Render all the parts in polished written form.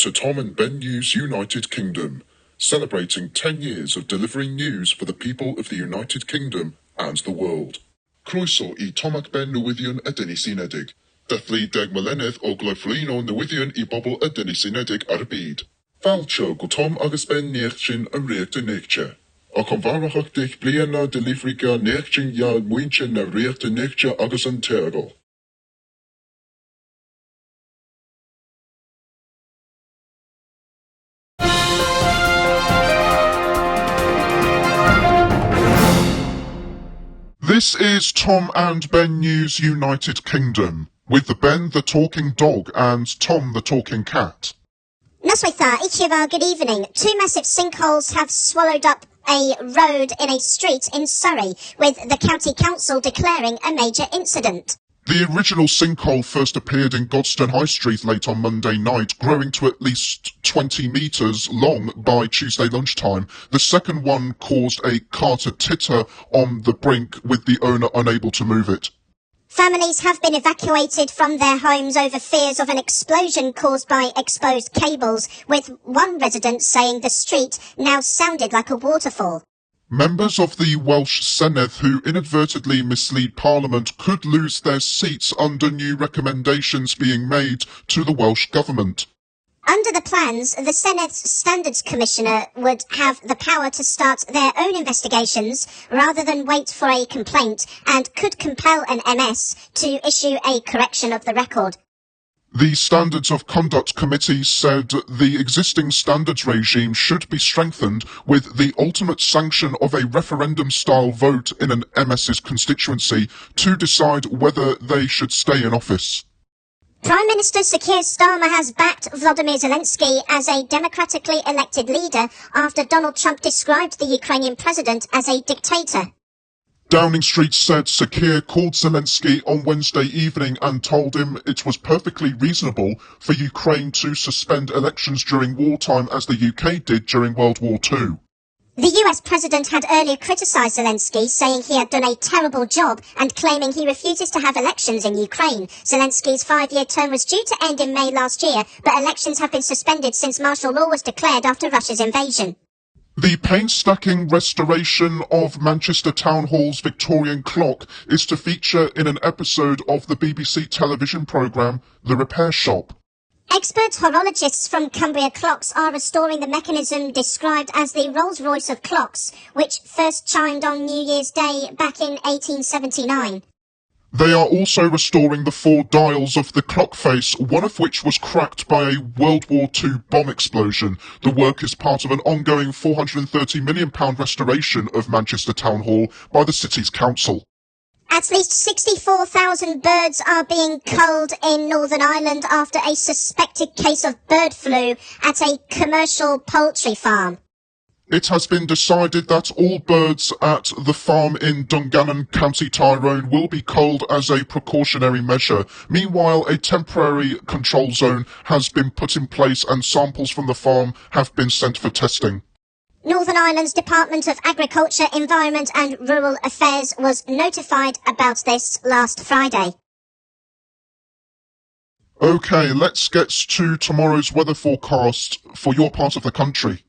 to Tom and Ben News United Kingdom, celebrating 10 years of delivering news for the people of the United Kingdom and the world. Croeso I Tom ac Ben newyddion y Denis Unedig. Dathlu 10 mlynedd o glyflwyno newyddion I bobl y Denis Unedig ar y byd. Falcho go Tom agus Ben neachchin y reacht y neachche. Ac o'n farach ag dich blian na delifriga neachchin ia mwynchin na reacht y neachche agus yn tergol. This is Tom and Ben News United Kingdom, with the Ben the talking dog and Tom the talking cat. Noswaitha, Ichival, good evening. Two massive sinkholes have swallowed up a road in a street in Surrey, with the county council declaring a major incident. The original sinkhole first appeared in Godstone High Street late on Monday night, growing to at least 20 metres long by Tuesday lunchtime. The second one caused a car to titter on the brink, with the owner unable to move it. Families have been evacuated from their homes over fears of an explosion caused by exposed cables, with one resident saying the street now sounded like a waterfall. Members of the Welsh Senedd who inadvertently mislead Parliament could lose their seats under new recommendations being made to the Welsh Government. Under the plans, the Senedd's Standards Commissioner would have the power to start their own investigations rather than wait for a complaint, and could compel an MS to issue a correction of the record. The Standards of Conduct Committee said the existing standards regime should be strengthened with the ultimate sanction of a referendum-style vote in an MS's constituency to decide whether they should stay in office. Prime Minister Sir Keir Stamer has backed Volodymyr Zelenskyy as a democratically elected leader after Donald Trump described the Ukrainian president as a dictator. Downing Street said Sir Keir called Zelenskyy on Wednesday evening and told him it was perfectly reasonable for Ukraine to suspend elections during wartime as the UK did during World War II. The US president had earlier criticised Zelenskyy, saying he had done a terrible job and claiming he refuses to have elections in Ukraine. Zelensky's 5-year term was due to end in May last year, but elections have been suspended since martial law was declared after Russia's invasion. The painstaking restoration of Manchester Town Hall's Victorian clock is to feature in an episode of the BBC television programme The Repair Shop. Expert horologists from Cumbria Clocks are restoring the mechanism described as the Rolls-Royce of clocks, which first chimed on New Year's Day back in 1879. They are also restoring the 4 dials of the clock face, one of which was cracked by a World War II bomb explosion. The work is part of an ongoing £430 million restoration of Manchester Town Hall by the city's council. At least 64,000 birds are being culled in Northern Ireland after a suspected case of bird flu at a commercial poultry farm. It has been decided that all birds at the farm in Dungannon, County Tyrone, will be culled as a precautionary measure. Meanwhile, a temporary control zone has been put in place and samples from the farm have been sent for testing. Northern Ireland's Department of Agriculture, Environment and Rural Affairs was notified about this last Friday. OK, let's get to tomorrow's weather forecast for your part of the country.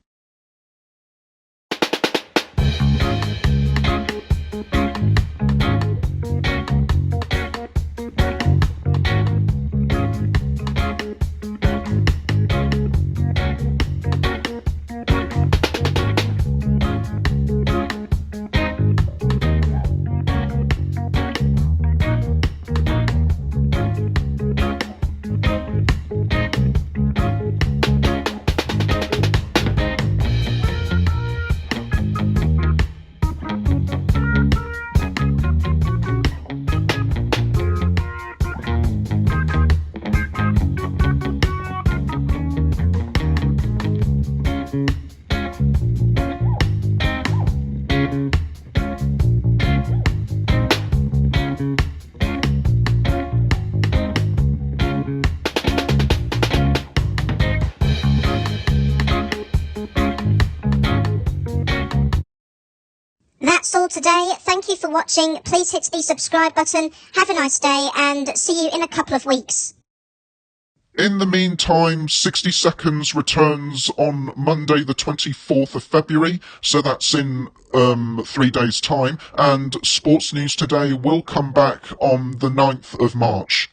That's all today. Thank you for watching. Please hit the subscribe button. Have a nice day and see you in a couple of weeks. In the meantime, 60 Seconds returns on Monday the 24th of February, so that's in 3 days' time, and Sports News Today will come back on the 9th of March.